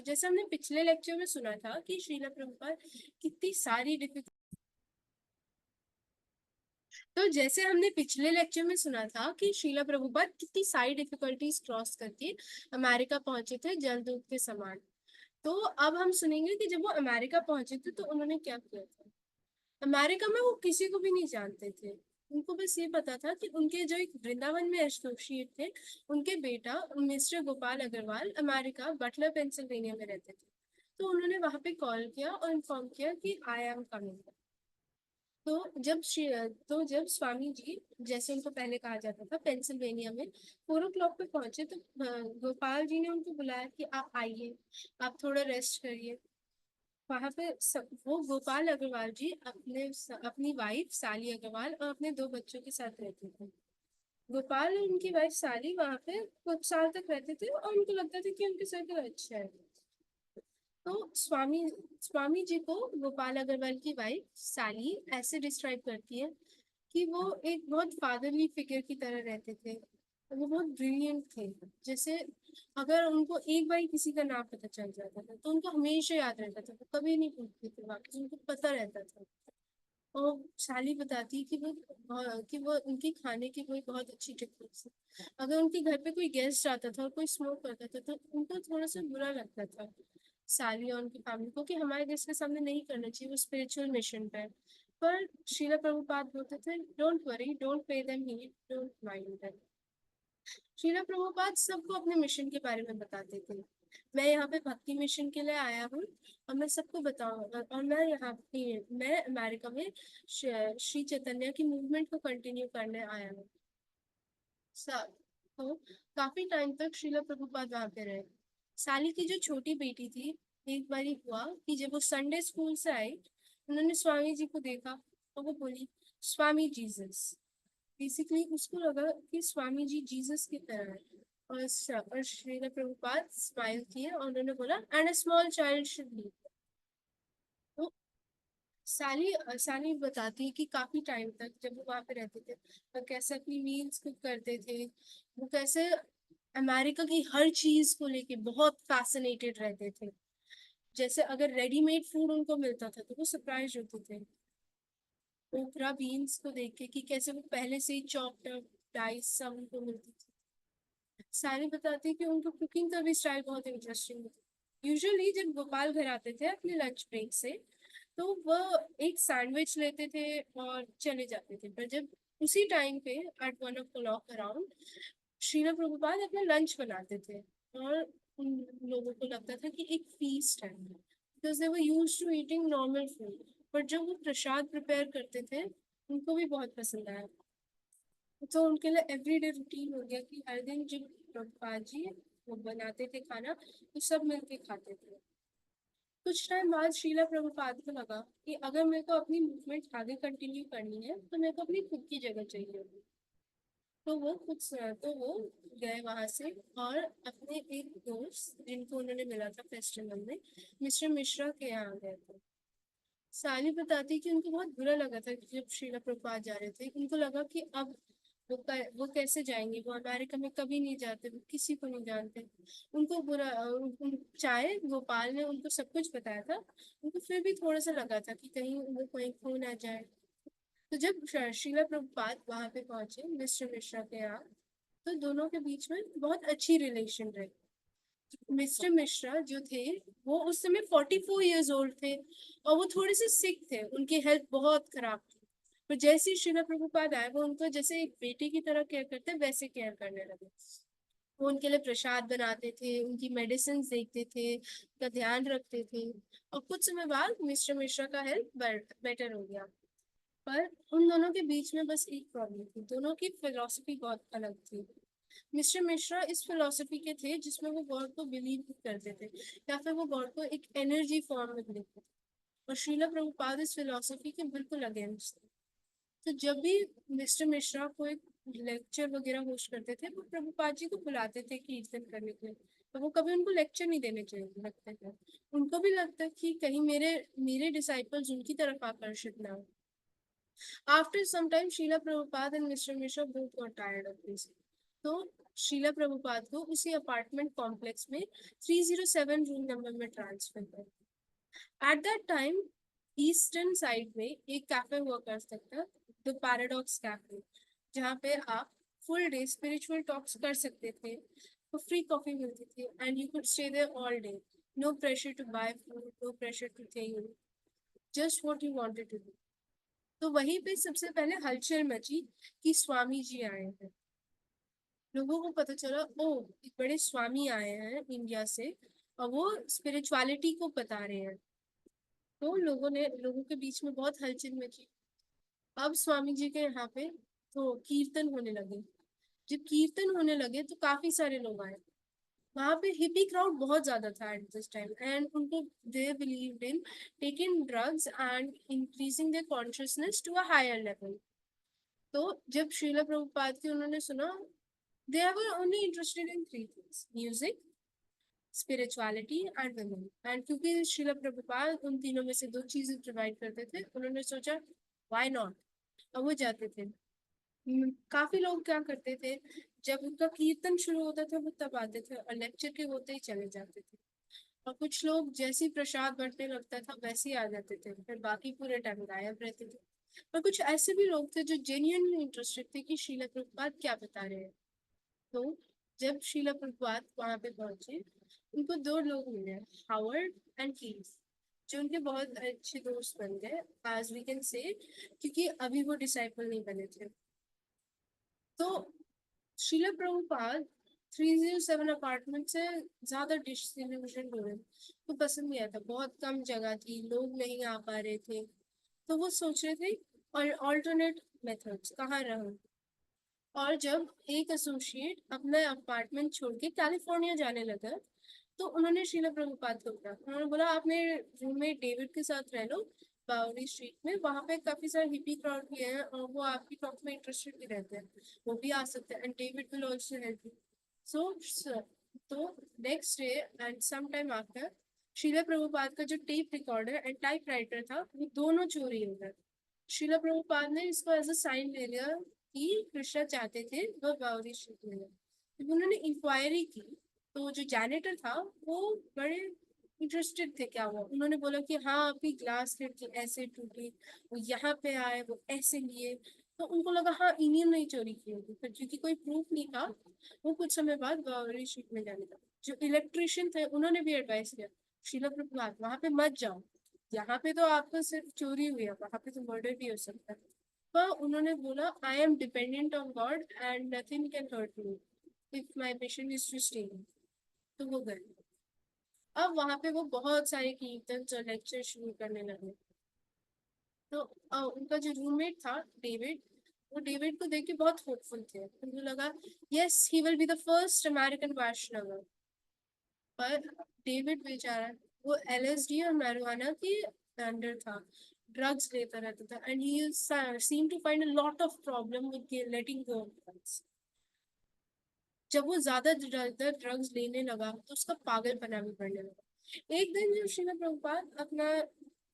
जैसे हमने पिछले लेक्चर में सुना था कि श्रीला प्रभुपाद कितनी सारी डिफिकल्ट तो जैसे हमने पिछले लेक्चर में सुना था कि श्रीला प्रभुपाद कितनी सारी डिफिकल्टीज क्रॉस करके अमेरिका पहुंचे थे जलदूत के समान। तो अब हम सुनेंगे कि जब वो अमेरिका पहुंचे थे तो उन्होंने क्या किया था। अमेरिका में वो किसी को भी नहीं जानते थे। उनको बस ये पता था कि उनके जो एक वृंदावन में एसोसिएट थे, उनके बेटा mister Gopal Agarwal America Butler Pennsylvania में रहते थे। तो उन्होंने वहां पे कॉल किया और इन्फॉर्म किया कि आई एम कमिंग। तो जब स्वामी जी, जैसे उनको पहले कहा जाता था, पेंसिल्वेनिया में 4 o'clock पे पहुंचे तो गोपाल जी ने उनको बुलाया कि आप आइए, आप थोड़ा रेस्ट करिए। वहां पे वो गोपाल अग्रवाल जी अपनी वाइफ साली अग्रवाल और अपने 2 बच्चों के साथ रहते थे। गोपाल और उनकी वाइफ साली वहां पे कुछ साल तक रहते थे और उनको लगता था कि उनके सर्कल अच्छा है। तो स्वामी स्वामी जी को गोपाल अग्रवाल की वाइफ साली ऐसे डिस्क्राइब करती है कि वो एक बहुत फादरली फिगर की तरह रहते थे। वो बहुत ब्रिलियंट थे। जैसे अगर उनको एक बार किसी का नाम पता चल जाता था तो उनको हमेशा याद रहता था, वो कभी नहीं भूलते थे वापस, उनको पता रहता था। और साली बताती कि वो उनकी खाने की कोई बहुत अच्छी टेक्निक्स है। अगर उनके घर पे कोई गेस्ट आता था और कोई स्मोक करता था तो उनको थोड़ा सा बुरा लगता था, साली और उनकी फैमिली को, कि हमारे गेस्ट के सामने नहीं करना चाहिए, वो स्पिरिचुअल मिशन पे है। पर श्रीला प्रभुपाद बोलते थे, don't worry, don't pay them heed, don't mind them. Srila Prabhupada सबको अपने मिशन के बारे में बताते थे। मैं यहाँ पे भक्ति मिशन के लिए आया हूँ और मैं सबको बताऊंगा, और मैं अमेरिका में श्री चैतन्य की मूवमेंट को कंटिन्यू करने आया हूँ। तो काफी टाइम तक श्रीला प्रभुपाद वहां पे रहे। साली की जो छोटी बेटी थी, एक बार हुआ कि जब वो संडे स्कूल से आई, उन्होंने स्वामी जी को देखा और वो बोली, स्वामी जीसस। बेसिकली उसको लगा कि स्वामी जी जीसस की तरह है। और श्रीला प्रभुपाद स्माइल किए और उन्होंने बोला, and a small child should be. तो साली बताती है कि काफी टाइम तक जब वो वहां पे रहते थे, वो कैसे अपनी मील्स कुक करते थे, वो कैसे अमेरिका की हर चीज को लेके बहुत फैसिनेटेड रहते थे। जैसे अगर रेडीमेड फूड उनको मिलता था तो वो सरप्राइज होते थे ओपरा बीन्स को देख के, कि कैसे वो पहले से ही चॉप्ड अप डाइस सब उनको मिलती थी। सारी बताती कि उनको कुकिंग का भी स्टाइल बहुत इंटरेस्टिंग होता। यूजुअली जब गोपाल घर आते थे अपने लंच ब्रेक से, तो वो एक सैंडविच लेते थे और चले जाते थे। पर जब उसी टाइम पे eight 1 o'clock around Srila Prabhupada अपना लंच बनाते थे, और उन लोगों को लगता था कि एक फीस्ट है, because they were used to eating normal food. पर जब वो प्रसाद प्रिपेयर करते थे उनको भी बहुत पसंद आया। तो उनके लिए एवरीडे रूटीन हो गया कि हर दिन जब प्रभुपाद जी वो बनाते थे खाना तो सब मिलके खाते थे। कुछ टाइम बाद श्रीला प्रभुपाद को लगा कि अगर मेरे को अपनी मूवमेंट आगे कंटिन्यू करनी है तो मेरे को अपनी खुद की जगह चाहिए। तो वो गए वहां से और अपने एक दोस्त जिनको उन्होंने मिला था फेस्टिवल में, मिस्टर मिश्रा के यहाँ गए थे। साली बताती कि उनको बहुत बुरा लगा था कि जब श्रीला प्रभुपाद जा रहे थे, उनको लगा कि अब वो कैसे जाएंगे, वो अमेरिका में कभी नहीं जाते, वो किसी को नहीं जानते। उनको चाहे गोपाल ने उनको सब कुछ बताया था, उनको फिर भी थोड़ा सा लगा था कि कहीं वो कोई खो ना जाए। तो जब श्रीला प्रभुपाद वहां पे पहुंचे मिस्टर मिश्रा के यहाँ, तो दोनों के बीच में बहुत अच्छी रिलेशन रही। मिस्टर मिश्रा जो थे वो उस समय 44 years old थे और वो थोड़े से सिक थे, उनकी हेल्थ बहुत खराब थी। पर जैसे ही श्रीला प्रभुपाद आए वो उनको जैसे एक बेटे की तरह केयर करते वैसे केयर करने लगे। वो उनके लिए प्रसाद बनाते थे, उनकी मेडिसिन देखते थे, उनका ध्यान रखते थे। और कुछ समय बाद मिस्टर मिश्रा का हेल्थ बेटर हो गया। पर उन दोनों के बीच में बस एक प्रॉब्लम थी, दोनों की फिलोसफी बहुत अलग थी। मिस्टर मिश्रा इस फिलोसफी के थे जिसमें वो गॉड को बिलीव करते थे, या फिर वो गॉड को एक एनर्जी फॉर्म में बिलीव करते थे। और श्रीला प्रभुपाद इस फिलोसफी के बिल्कुल अगेंस्ट थे। तो जब भी मिस्टर मिश्रा को एक लेक्चर वगैरह होस्ट करते थे, वो प्रभुपाद जी को बुलाते थे कीर्तन करने के लिए। तो वो कभी उनको लेक्चर नहीं देने चाहिए लगता था। उनको भी लगता कि कहीं मेरे मेरे डिसाइपल्स उनकी तरफ आकर्षित ना हो। After some time, Srila Prabhupada and Mr. Mishra both got tired of this. तो शीला प्रभुपाद को उसी अपार्टमेंट कॉम्प्लेक्स में 307 रूम नंबर में ट्रांसफर कर। At that time eastern side में एक कैफे हुआ करता था, द पैराडॉक्स कैफे, जहाँ पे आप फुल डे स्पिरिचुअल टॉक्स कर सकते थे, तो फ्री कॉफी मिलती थी and you could stay there all day, no pressure to buy food, no pressure to think, just what you wanted to do. तो वहीं पे सबसे पहले हलचल मची कि स्वामी जी आए हैं। लोगों को पता चला, ओ एक बड़े स्वामी आए हैं इंडिया से और वो स्पिरिचुअलिटी को बता रहे हैं। तो लोगों के बीच में बहुत हलचल मची। अब स्वामी जी के यहाँ पे तो कीर्तन होने लगे। जब कीर्तन होने लगे तो काफी सारे लोग आए। वहां पे हिपी क्राउड बहुत ज्यादा था एट दिस टाइम एंड उनको they believed in taking drugs and increasing their consciousness to a higher level. तो जब श्रीला प्रभुपाद की उन्होंने सुना, they were only interested in three things: music, spirituality and women। And क्योंकि श्रीला प्रभुपाद उन तीनों में से दो चीजें प्रोवाइड करते थे, उन्होंने सोचा व्हाई नॉट। अब वो जाते थे। काफी लोग क्या करते थे, जब उनका कीर्तन शुरू होता था वो तब आते थे और लेक्चर के होते ही चले जाते थे। और कुछ लोग जैसे ही प्रसाद बंटने लगता था वैसे ही आ जाते थे, फिर बाकी पूरे टाइम गायब रहते थे। और कुछ ऐसे भी लोग थे जो जेन्युइनली इंटरेस्टेड थे कि शीला प्रभुपाद क्या बता रहे हैं। तो जब शीला प्रभुपाद वहां पे पहुंचे, उनको दो लोग मिले, हावर्ड एंड कीस, जो उनके बहुत अच्छे दोस्त बन गए, एज वी कैन से, क्योंकि अभी वो डिसाइपल नहीं बने थे। तो शीला प्रभुपाद 307 अपार्टमेंट से ज्यादा डिस्ट्रीब्यूशन हो रहे तो पसंद नहीं आता, बहुत कम जगह थी, लोग नहीं आ पा रहे थे। तो वो सोच रहे थे और ऑल्टरनेट मेथड्स कहाँ रहूं। और जब एक एसोसिएट अपना अपार्टमेंट छोड़ के कैलिफोर्निया जाने लगा, तो उन्होंने शीला प्रभुपाद को बोला, उन्होंने बोला अपने रूममेट डेविड के साथ रह लो बावरी स्ट्रीट में, वहां पे काफी सारे हिपी क्राउड भी है और वो आपकी टॉक में इंटरेस्टेड भी रहते हैं, वो भी आ सकते हैं and David will also help you. So तो next day and some time after, Srila Prabhupada का जो tape recorder and typewriter था वो दोनों चोरी हो गए। शीला प्रभुपाद ने इसको एज अ साइन ले लिया कि कृष्णा चाहते थे वो बावरी स्ट्रीट में जाए। जब उन्होंने इंक्वायरी की तो जो जैनेटर था वो बड़े इंटरेस्टेड थे क्या हुआ। उन्होंने बोला कि हाँ आपकी ग्लास खिड़की ऐसे टूटी, वो यहाँ पे आए, वो ऐसे लिए। तो उनको लगा हाँ इन्हीं ने चोरी की होगी, पर क्योंकि कोई प्रूफ नहीं था, वो कुछ समय बाद बावरी स्ट्रीट में जाने लगा। जो इलेक्ट्रिशियन थे उन्होंने भी एडवाइस किया, शीला प्रभुपाद वहां पे मत जाओ, यहाँ पे तो आपको सिर्फ चोरी हुई है, वहां पे तो मर्डर भी हो सकता है। पर उन्होंने बोला I am dependent on God and nothing can hurt me if my mission is to stay. तो वो गए। अब वहां पे वो बहुत सारे कीर्तन और लेक्चर शुरू करने लगे। तो उनका जो रूममेट था डेविड, वो डेविड को देख के बहुत होपफुल थे, उनको लगा yes he will be the first American Vaishnava. पर डेविड बेचारा वो एलएसडी और marijuana के अंडर था, ड्रग्स लेता रहता था and he seem to find a lot of problem with letting go of drugs. जब वो ज्यादा ड्रग्स लेने लगा तो उसका पागलपना भी बढ़ने लगा। एक दिन जब श्रीला प्रभुपाद अपना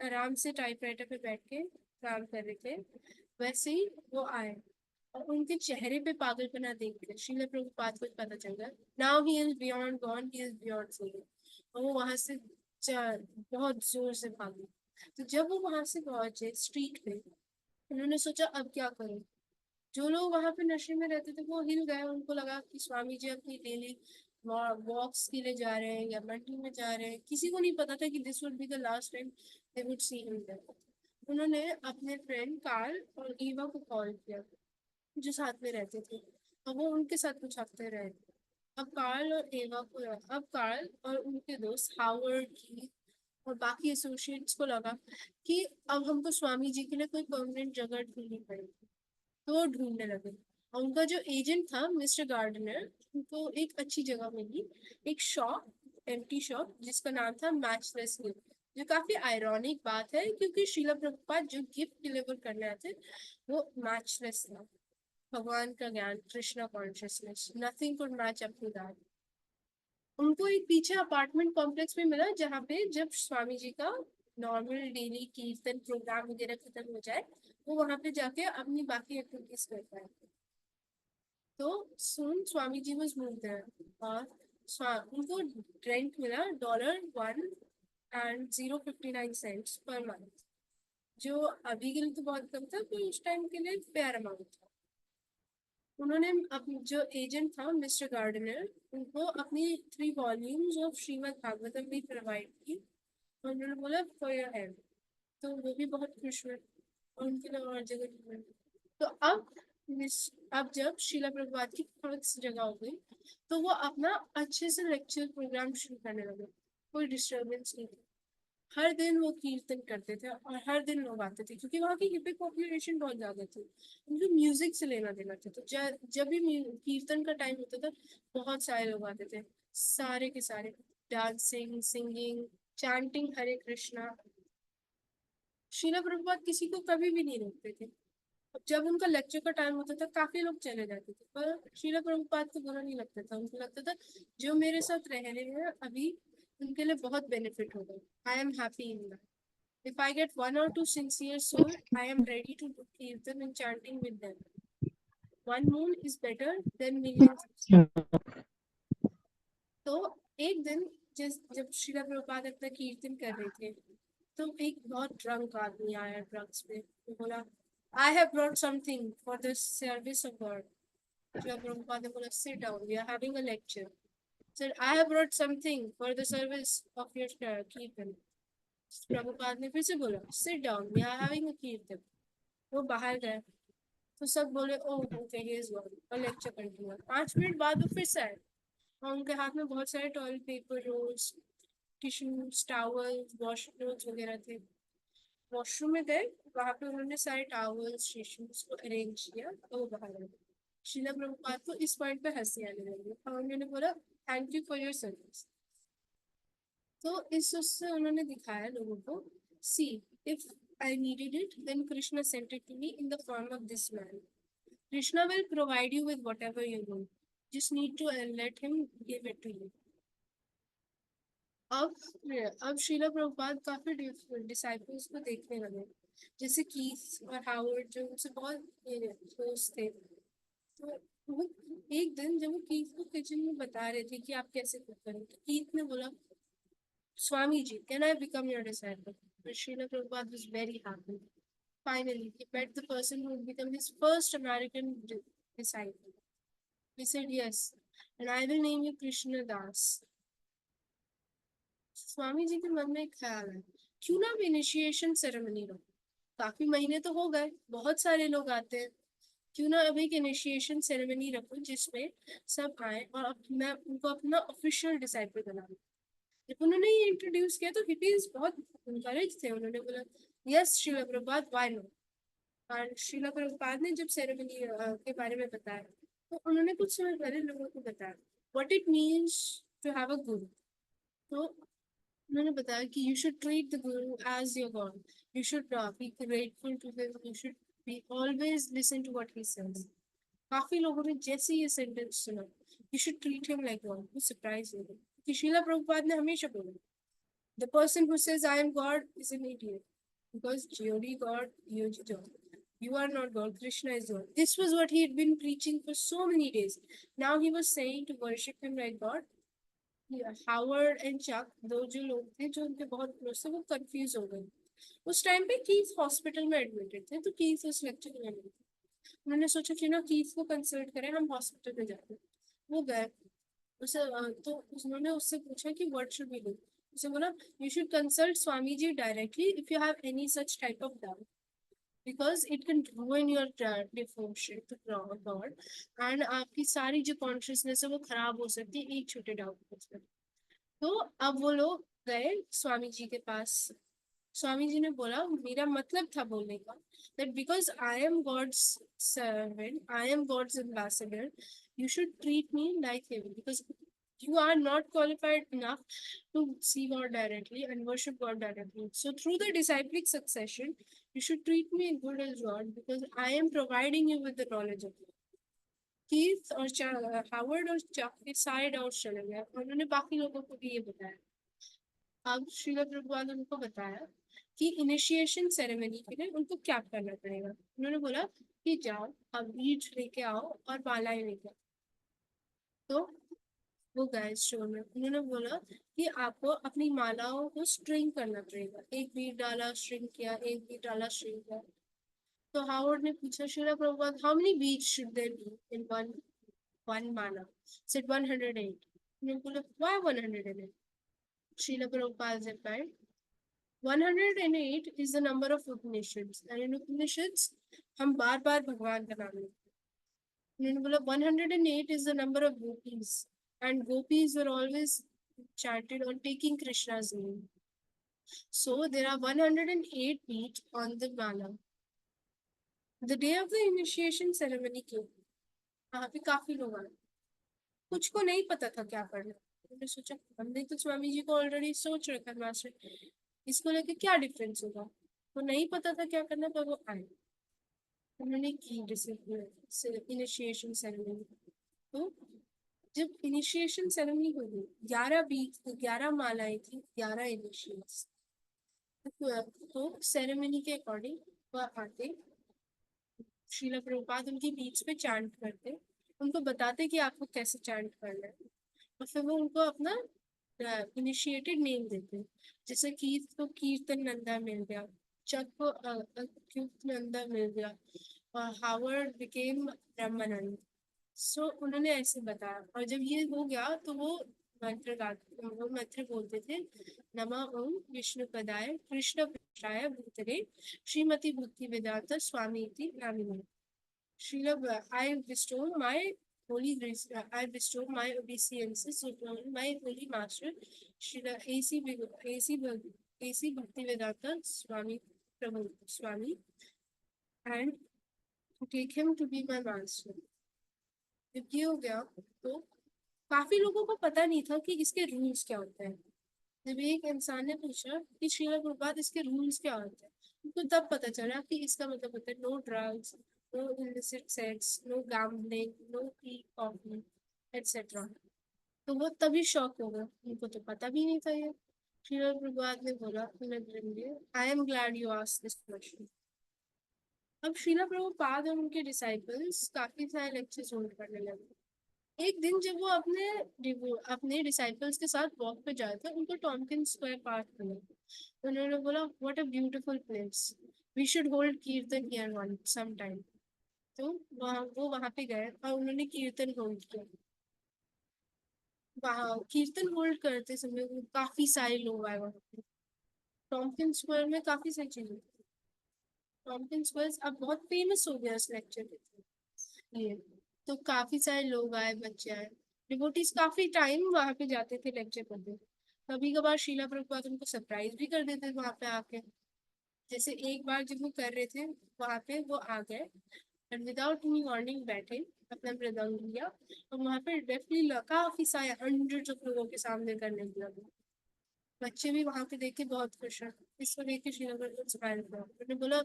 आराम से टाइपराइटर पे बैठ के काम कर रहे थे, वैसे ही वो आए और उनके चेहरे पे पागलपना देख के श्रीला प्रभुपाद को पता चल गया now he is beyond gone, he is beyond soul. और वो वहां से बहुत जोर से भागे। तो जब वो वहां से पहुंचे स्ट्रीट पे, उन्होंने सोचा अब क्या करूं। जो लोग वहां पे नशे में रहते थे वो हिल गए, उनको लगा कि स्वामी जी अपनी डेली वॉक्स के लिए जा रहे हैं या मंडी में जा रहे हैं, किसी को नहीं पता था कि this would be the last time they would see him there. उन्होंने अपने फ्रेंड कार्ल और ईवा को कॉल किया जो साथ में रहते थे, और वो उनके साथ कुछ हफ्ते रहे। अब कार्ल और उनके दोस्त हावर्ड की और बाकी एसोसिएट्स को लगा कि अब हमको स्वामी जी के लिए कोई परमानेंट जगह ढूंढनी पड़ेगी। तो वो ढूंढने लगे और उनका जो एजेंट था मिस्टर गार्डनर, उनको एक अच्छी जगह मिली, एक शॉप, एम्प्टी शॉप जिसका नाम था मैचलेस गिफ्ट। जो काफी आयरॉनिक बात है क्योंकि शीला प्रभुपाद जो गिफ्ट डिलीवर करने आए थे वो मैचलेस था, भगवान का ज्ञान, Krishna consciousness, nothing could match up to that. उनको एक पीछे अपार्टमेंट कॉम्प्लेक्स में मिला जहाँ पे जब स्वामी जी का नॉर्मल डेली कीर्तन प्रोग्राम वगैरह खत्म हो जाए वो वहां पे जाके अपनी बाकी एक्टिविटीज कर पाए। तो soon Swami ji was moved there और उनको रेंट मिला $1.059 पर मंथ, जो अभी के लिए तो बहुत कम था, पर उस टाइम के लिए फेयर अमाउंट था। उन्होंने अपनी जो एजेंट था मिस्टर गार्डनर, उनको अपनी 3 वॉल्यूम्स ऑफ श्रीमद् भागवतम भी प्रोवाइड की और उन्होंने बोला फॉर योर हेल्प। तो वो भी बहुत खुश हुए और उनके लिए और जगह ढूंढी। तो अब जब शीला प्रभुपाद की फिक्स जगह हो गई, तो वो अपना अच्छे से लेक्चर प्रोग्राम शुरू करने लगे। कोई डिस्टरबेंस नहीं थी। हर दिन वो कीर्तन करते थे और हर दिन लोग आते थे, क्योंकि वहाँ की हिप्पी पॉपुलेशन बहुत ज्यादा थी। उनको म्यूजिक से लेना देना था, तो जब भी कीर्तन का टाइम होता था, बहुत सारे लोग आते थे, सारे के सारे, डांसिंग, सिंगिंग, चैंटिंग हरे कृष्णा। शीला प्रभुपाद किसी को कभी भी नहीं रोकते थे। अब जब उनका लेक्चर का टाइम होता था, काफी लोग चले जाते थे, पर शीला प्रभुपाद को बुरा नहीं लगता था। उनको लगता था जो मेरे साथ रह रहे हैं अभी, उनके लिए बहुत बेनिफिट होगा। I am happy in that. If I get 1 or 2 sincere soul, I am ready to do kirtan and chanting with them. One moon is better than millions of stars. तो एक दिन जब श्रीला प्रभुपाद अपना कीर्तन कर रहे थे, तो एक बहुत ड्रंक आदमी आया ड्रग्स पे। वो बोला, I have brought something for the service of God. Srila Prabhupada ने बोला, sit down, we are having a lecture. Sir, I have brought something for the service of your kirtan. Prabhupada ने फिर से बोला, sit down, we are having a kirtan. वो बाहर गए, तो सब बोले, oh okay he is gone, और लेक्चर कंटिन्यू। 5 मिनट बाद वो फिर से आए और उनके हाथ में बहुत सारे toilet paper roles, tissues, towels, wash cloth वगैरह थे। वॉशरूम में गए, वहां पे उन्होंने सारे टावल्स, टिश्यूज को अरेंज किया और वो बाहर गए। शीला प्रभुपाद को इस पॉइंट पे हंसी आने लगी और उन्होंने बोला, thank you for your service. तो इस उससे उन्होंने दिखाया लोगों को, see, if I needed it, then Krishna sent it to me in the form of this man. Krishna will provide you with whatever you want. Just need to let him give it to you. अब अब शीला प्रभुपाद काफी disciples को देखने लगे, जैसे Keith और Howard, जो उनसे बहुत क्लोज थे। तो वो एक दिन जब वो कीथ को किचन में बता रहे थे कि आप कैसे कुक करें, तो कीथ ने बोला, Swami ji, can I become your disciple? But Srila Prabhupada was very happy. Finally, he met the person who would become his first American disciple. He said, yes, and I will name you Krishna Das. Swami ji के मन में एक ख्याल है, क्यों ना अब initiation ceremony रखो। काफी महीने तो हो गए, बहुत सारे लोग आते हैं, क्यों ना अब एक इनिशिएशन सेरेमनी रखो जिसमें सब आए और मैं उनको अपना ऑफिशियल डिसाइपल बना लूं। जब उन्होंने ये इंट्रोड्यूस किया, तो हिपीज बहुत इंकरेज थे। उन्होंने बोला, yes Srila Prabhupada, why not. और श्रीला प्रभुपाद ने जब सेरेमनी के बारे में बताया, तो उन्होंने कुछ समय पहले लोगों को बताया what it means to have a guru. तो उन्होंने बताया कि you should treat the guru as your God, you should be grateful to him, you should be always listen to what he says. काफी लोगों ने जैसे ये सेंटेंस सुना, you should treat him like God, वो सरप्राइज हो गए कि श्रीला प्रभुपाद ने हमेशा बोला, the person who says I am God is an idiot, because Jyoti God, you are not God, Krishna is God. This was what he had been preaching for so many days. Now he was saying to worship him like God. Howard and Chuck, दो जो लोग थे जो उनके बहुत close थे, वो confuse हो गए। उस टाइम पे कीथ हॉस्पिटल में एडमिटेड थे, तो कीथ उस लेक्चर में नहीं थे। उन्होंने सोचा कि ना कीथ को कंसल्ट करें, हम हॉस्पिटल में जाते। वो गए, उसे तो उन्होंने उससे पूछा कि व्हाट शुड वी डू। उसे बोला, you should consult Swami ji directly if you have any such type of doubt, because it can ruin your devotion to God, and आपकी सारी जो कॉन्शियसनेस है वो खराब हो सकती है एक छोटे डाउट पर। तो अब वो लोग गए स्वामी जी के पास। स्वामी जी ने बोला, मेरा मतलब था बोलने का, that because I am God's servant, I am God's ambassador, you should treat me like him, because you are not qualified enough to see God directly and worship God directly. So through the disciplic succession, you should treat me good as God, because I am providing you with the knowledge of God. Keith और Howard और चक के सारे doubts चले गए, उन्होंने बाकी लोगों को भी ये बताया। अब श्रीला प्रभुपाद ने उनको बताया कि इनिशिएशन सेरेमनी के लिए उनको क्या करना पड़ेगा। उन्होंने बोला, कि जाओ अब बीज लेके आओ और मालाएं लेके आओ। तो वो गए स्टोर में, उन्होंने बोला कि आपको अपनी मालाओं को स्ट्रिंग करना पड़ेगा, एक बीट डाला स्ट्रिंग किया, एक बीट डाला स्ट्रिंग किया। तो हावर्ड ने पूछा Srila Prabhupada, how many beats should there be in one mala? Said 108। उन्होंने बोला why 108? Srila Prabhupada replied, 108 is the number of Upanishads. And in Upanishads, हम बार बार भगवान का नाम लेते हैं। उन्होंने बोला 108 is the number of gopis. And gopis were always chanted on taking Krishna's name. So there are 108 beats on the mala. The day of the initiation ceremony came. वहाँ पे काफी लोग आए, कुछ को नहीं पता था क्या करना। उन्होंने सोचा हमने तो स्वामी जी को ऑलरेडी सोच रखा है मास्टर, इसको लेके क्या डिफरेंस होगा। वो नहीं पता था क्या करना, पर वो आए, उन्होंने की इनिशिएशन सेरेमनी। तो जब इनिशिएशन सेरेमनी हो गई, 11 मालाएं थी, 11 इनिशिएट्स। तो सेरेमनी के अकॉर्डिंग वह आते, श्रीला प्रभुपाद उनके बीच पे चैंट करते, उनको बताते कि आपको कैसे चैंट करना है, और फिर वो उनको अपना इनिशिएटेड नेम देते। जैसे कीर्त को कीर्तन नंदा मिल गया, चक को अच्युत नंदा मिल गया, और हावर्ड बिकेम ब्रह्मानंद। सो उन्होंने ऐसे बताया, और जब ये हो गया तो वो वो मंत्र बोलते थे, नमः ओम विष्णु पदाय कृष्ण पृष्ठाय भूतले श्रीमती भक्ति वेदांत स्वामी इति नामिने। Srila, I bestow my holy grace, I bestow my obeisances upon my holy master, Srila A.C. Bhaktivedanta Swami Prabhu Swami, and take him to be my master. जब ये हो गया तो काफी लोगों को पता नहीं था कि इसके रूल्स क्या होते हैं। जब एक इंसान ने पूछा कि श्रीला प्रभुपाद इसके रूल्स क्या होते हैं, उनको तब पता चला कि इसका मतलब होता है no drugs, no illicit sex, no gambling, no tea coffee etcetera. तो वो तभी शॉक हो गया, उनको तो पता भी नहीं था ये। श्रीला प्रभुपाद ने बोला, I am glad you asked this question. अब श्रीला प्रभुपाद और उनके डिसाइपल्स काफी सारे लेक्चर्स होल्ड करने लगे। एक दिन जब वो अपने डिसाइपल्स के साथ वॉक पे जाए थे, उनको टॉमकिन स्क्वायर पार्क मिला। उन्होंने बोला what a beautiful place, we should hold kirtan here one some time. तो वो वहां पे गए और उन्होंने कीर्तन होल्ड किया। वहाँ कीर्तन होल्ड करते समय काफी सारे लोग आए वहां पे। टॉमकिन स्क्वायर में काफी सारी चीजें, टॉमकिन स्क्वायर अब बहुत फेमस हो गया इस लेक्चर के लिए। तो काफी सारे लोग आए, बच्चे आए, डिवोटीज काफी टाइम वहां पे जाते थे लेक्चर करते। कभी कभार शीला प्रभुपाद उनको सरप्राइज भी कर देते वहां पे आके। जैसे एक बार जब वो कर रहे थे वहां पे, वो आ गए और विदाउट एनी वार्निंग बैठे, अपना मृदंग लिया, और वहां पे डेफिनेटली काफी सारे हंड्रेड्स ऑफ लोगों के सामने करने लगे। बच्चे भी वहां पे देख के बहुत खुश हैं। इसको देख के श्रीला प्रभुपाद इंस्पायर हुआ, उन्होंने बोला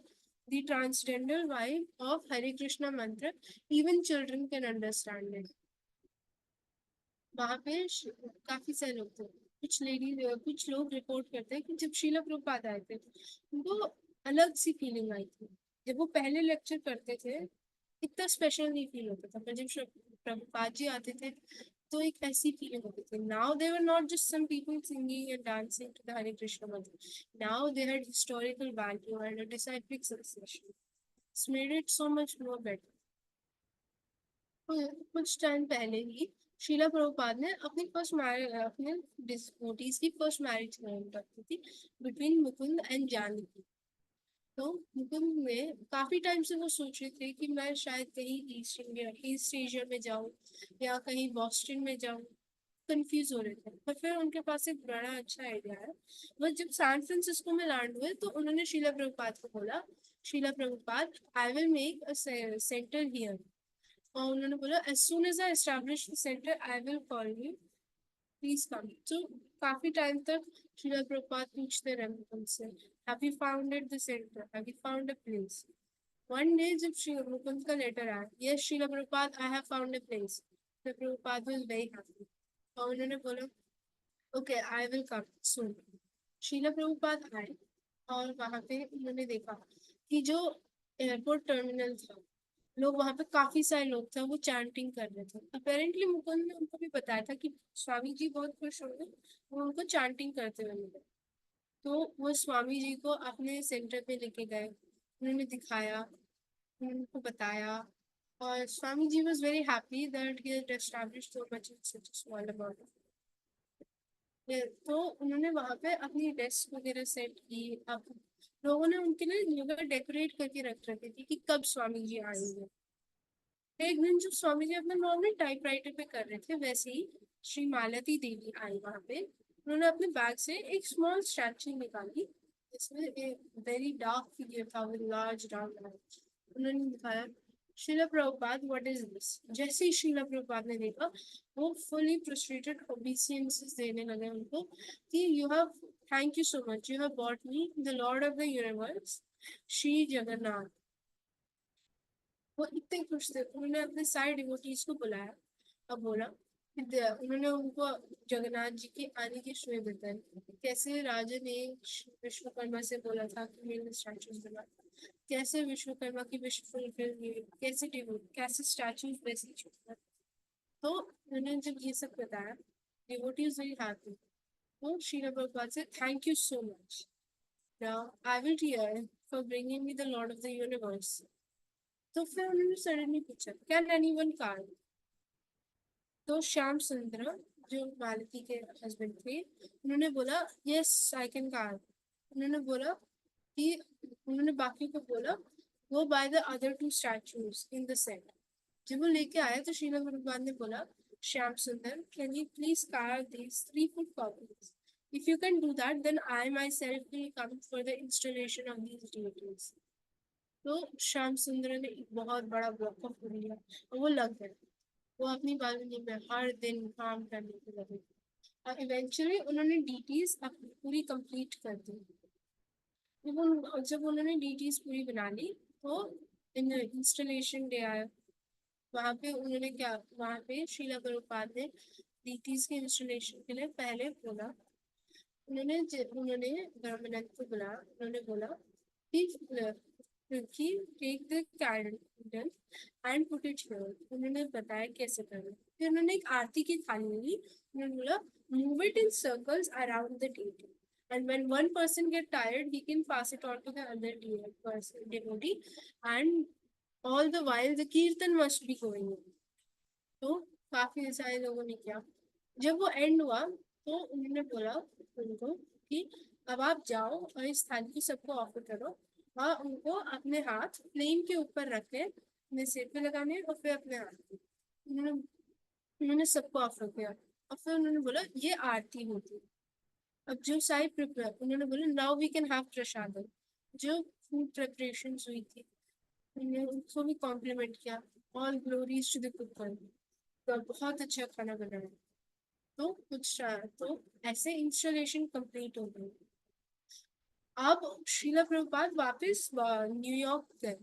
the transcendental vibe of Hare Krishna mantra, even children can understand it. वहां पे काफी सारे लोग थे। कुछ लोग रिपोर्ट करते हैं कि जब श्रीला प्रभुपाद आए थे, उनको अलग सी फीलिंग आई थी। जब वो पहले लेक्चर करते थे इतना स्पेशल नहीं फील होता था, पर जब प्रभुपाद जी आते थे तो एक ऐसी फीलिंग होती थी। Now they were not just some people singing and dancing to the Hare Krishna mantra, now they had historical value and a disciplic succession, it's made it so much more better. कुछ टाइम पहले ही शीला प्रभुपाद ने अपने डिवोटीज की first marriage रखी थी between Mukund and Janaki. तो मुकुंद में काफी टाइम से वो सोच रहे थे कि मैं शायद कहीं ईस्ट एशिया में जाऊं या कहीं बॉस्टन में जाऊं, कंफ्यूज हो रहे थे। पर फिर उनके पास एक बड़ा अच्छा आइडिया है। बस जब सैन फ्रांसिस्को में लैंड हुए तो उन्होंने शीला प्रभुपाद को बोला, Sheela Prabhupada I will make a centre here. और उन्होंने बोला as soon as I establish the center I will call you, please come। तो काफी टाइम तक श्रीला प्रभुपाद पूछते रहे उनसे, have you founded the center, have you found a place? One day जब श्री मुकुंद का लेटर आया, yes Srila Prabhupada I have found a place, Srila Prabhupada was very happy। और उन्होंने बोला okay I will come soon। Srila Prabhupada आए और वहां पे उन्होंने देखा कि जो एयरपोर्ट टर्मिनल था लोग वहां पे काफी सारे लोग थे, वो चैंटिंग कर रहे थे। अपेरेंटली मुकुंद ने उनको भी बताया था कि स्वामी जी बहुत खुश होंगे, वो उनको चैंटिंग करते हुए मिले। तो वो स्वामी जी को अपने सेंटर पे लेके गए, उन्होंने दिखाया, उनको बताया, और Swami ji was very happy that he had established so much in such a small amount of तो उन्होंने वहां पे अपनी डेस्क वगैरह सेट की। अब लोगों ने उनके लिए जगह डेकोरेट करके रख रखी थी कि कब स्वामी जी आएंगे। एक दिन जब स्वामी जी अपना नॉर्मल टाइपराइटर पे कर रहे थे, वैसे ही श्री मालती देवी आई वहां पे। उन्होंने अपने बैग से एक स्मॉल स्टैचू निकाली, जिसमें एक वेरी डार्क फिगर था विद लार्ज डार्क आईज। उन्होंने दिखाया, शिला प्रभुपाद व्हाट इज दिस। जैसे ही शिला प्रभुपाद ने देखा, वो फुली प्रोस्ट्रेटेड ओबीसियंसेस देने लगे उनको कि you have, thank you so much, you have bought me the Lord of the universe Shri Jagannath. वो इतने खुश थे, उन्होंने अपने सारे डिवोटीज को बुलाया। अब बोला उन्होंने उनको जगन्नाथ जी के आने की श्रेय बताई, कैसे राजा ने विश्वकर्मा से बोला था कि मेरे स्टैचूज बना, कैसे विश्वकर्मा की विश फुलफिल हुई, कैसे कैसे स्टैचूज वैसे छुपा। तो उन्होंने जब ये सब बताया, डिवोटीज वेरी हैप्पी। तो श्रील प्रभुपाद से thank you so much, now I will hear for bringing me the Lord of the universe. तो फिर उन्होंने सडनली पूछा, कैन एनीवन कार। तो श्याम सुंदर, जो मालती के हस्बैंड थे, उन्होंने बोला यस आई कैन कार। उन्होंने बोला कि, उन्होंने बाकी को बोला वो by the other two statues in the set. जब वो लेके आया तो श्रीला गुरुपाद ने बोला, श्याम सुंदर can you please car these 3 foot copies, if you can do that then I myself will come for the installation of these deities। तो श्याम सुंदर ने एक बहुत बड़ा ब्लॉक ऑफ लिया और वो लग गए। वो अपनी बालकनी में हर दिन काम करने के लगे और इवेंचुअली उन्होंने डीटीज पूरी कंप्लीट कर दी। जब उन्होंने डीटीज पूरी बना ली तो इंस्टॉलेशन डे आया। वहां पे उन्होंने क्या, वहां पे श्रीला प्रभुपाद ने डीटीज के इंस्टॉलेशन के लिए पहले बोला, उन्होंने ब्रह्मानंद को बुला, उन्होंने बोला कि take the candle and put it here. उन्होंने बताया कैसे करना। फिर उन्होंने एक आरती की थाली ली, उन्होंने बोला move it in circles around the table, and when one person get tired he can pass it on to the other devotee, and all the while the kirtan must be going on। तो काफी सारे लोगों ने किया। जब वो and हुआ तो उन्होंने बोला उनको कि अब आप जाओ और इस थाली को सबको ऑफर करो, और उनको अपने हाथ प्लेन के ऊपर रखे, अपने सिर पे लगाने और फिर अपने हाथ पे। उन्होंने उन्होंने सबको ऑफर किया और फिर उन्होंने बोला ये आरती होती है। अब जो सारी प्रिपेयर, उन्होंने बोला नाउ वी कैन हैव प्रसादम। जो फूड प्रिपरेशन हुई थी, उन्होंने उनको भी कॉम्प्लीमेंट किया, all glories to the cooker, तो बहुत अच्छा खाना बनाया। तो तो ऐसे इंस्टॉलेशन कंप्लीट हो गई। अब शीला प्रभुपाद वापस न्यूयॉर्क गए,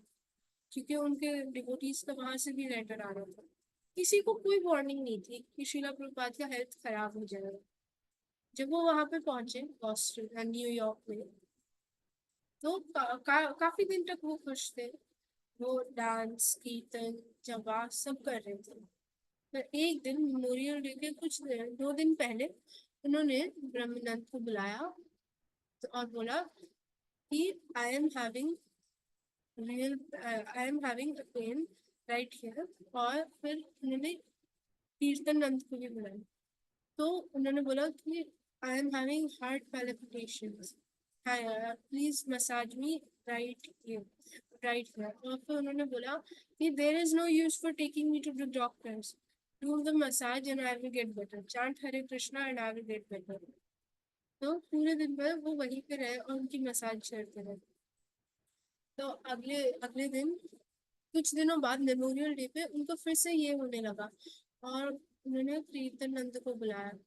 क्योंकि उनके डिवोटीज का वहां से भी लेटर आ रहा था। किसी को कोई वार्निंग नहीं थी कि शीला प्रभुपाद का हेल्थ खराब हो जाएगा। जब वो वहां पे पहुंचे बॉस्टन न्यूयॉर्क में, तो काफी दिन तक वो खुश थे। वो डांस कीर्तन जवा सब कर रहे थे। पर एक दिन मेमोरियल डे के कुछ 2 दिन पहले उन्होंने ब्रह्मानंद को बुलाया और बोला कि I am having a pain right here। और फिर उन्होंने कीर्तन नंद को भी बुलाया। तो उन्होंने बोला कि I am having heart palpitations, please massage me right here. और फिर उन्होंने बोला कि there is no use for taking me to the doctors, do the massage and I will get better, chant Hare Krishna and I will get better. तो पूरे दिन भर वो वहीं पे रहे और उनकी मसाज करते रहे। तो अगले अगले दिन, कुछ दिनों बाद मेमोरियल डे पे उनको फिर से ये होने लगा और उन्होंने कीर्तन नंद को बुलाया।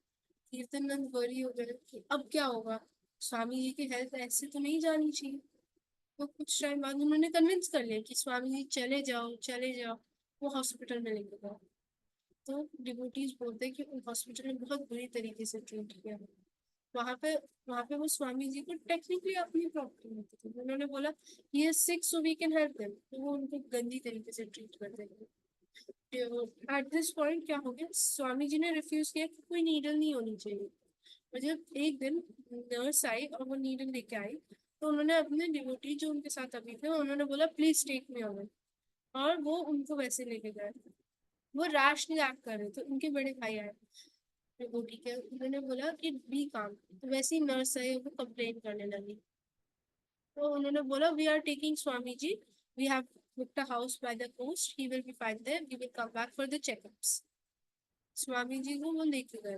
कीर्तन नंद वरी हो गए कि अब क्या होगा, स्वामी जी की हेल्थ ऐसे तो नहीं जानी चाहिए। तो कुछ टाइम बाद उन्होंने कन्विंस कर लिया कि स्वामी जी चले जाओ चले जाओ, वो हॉस्पिटल में लेके गए। तो डिवोटीज बोलते हैं कि उन हॉस्पिटल में बहुत बुरी तरीके से ट्रीट किया। वहां पे वहां पे वो स्वामी जी को टेक्निकली अपनी प्रॉपर्टी होती थी, उन्होंने बोला ये sick so we can help them, तो वो उनको गंदी तरीके से ट्रीट करते थे। एट दिस पॉइंट क्या हो गया, स्वामी जी ने रिफ्यूज किया कि कोई नीडल नहीं होनी चाहिए। और जब एक दिन नर्स आई और वो नीडल लेके आई, तो उन्होंने अपने डिवोटी जो उनके साथ अभी थे उन्होंने बोला प्लीज टेक मी अवे, और वो उनको वैसे लेके गए। वो रैश एक्ट कर रहे थे, उनके बड़े भाई आए डिवोटी के, उन्होंने बोला कि बी काम, तो वैसे ही नर्स आई वो कंप्लेन करने लगी। तो उन्होंने बोला we are taking Swami ji, we have booked a house by the coast, he will be fine there, we will come back for the checkups। Swami ji को वो लेके गए।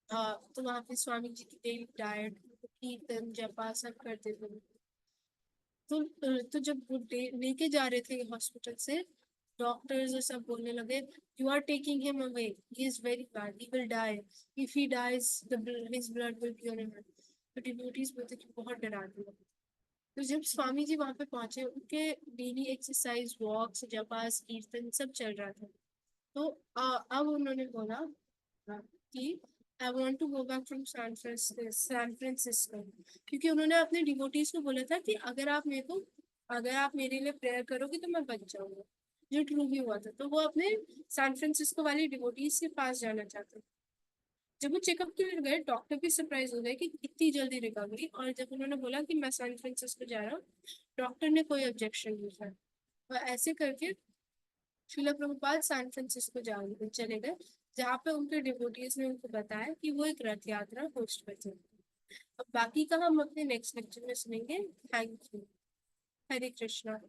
तो वहां पे स्वामी जी की डेली डाइट, कीर्तन जपा सब करते थे। तो जब वो लेके जा रहे थे हॉस्पिटल से, डॉक्टर्स और सब बोलने लगे you are taking him away, he is very bad, he will die, if he dies the his blood will be on him. तो डिवोटीज बोलते कि बहुत डराते हैं। तो जब स्वामी जी वहां पे पहुंचे, उनके डेली एक्सरसाइज वॉक्स जपास कीर्तन सब चल रहा था। तो अब उन्होंने बोला कि I want to go back from San Francisco, क्योंकि उन्होंने अपने डिवोटीज को बोला था कि अगर आप मेरे लिए प्रेयर करोगे तो मैं बच जाऊंगा, जो ट्रू भी हुआ था। तो वो अपने सैन फ्रांसिस्को वाली डिवोटीज के पास जाना चाहते। जब वो चेकअप के लिए गए, डॉक्टर भी सरप्राइज हो गए कि इतनी जल्दी रिकवरी, और जब उन्होंने बोला कि मैं सैन फ्रांसिस्को जा रहा हूँ, डॉक्टर ने कोई ऑब्जेक्शन नहीं किया। और ऐसे करके शिला प्रभुपाद सैन फ्रांसिस्को चले गए, जहाँ पे उनके डिवोटीज ने उनको बताया कि वो एक रथ यात्रा होस्ट करते हैं। अब बाकी का हम अपने नेक्स्ट लेक्चर में सुनेंगे। Thank you. हरे कृष्णा।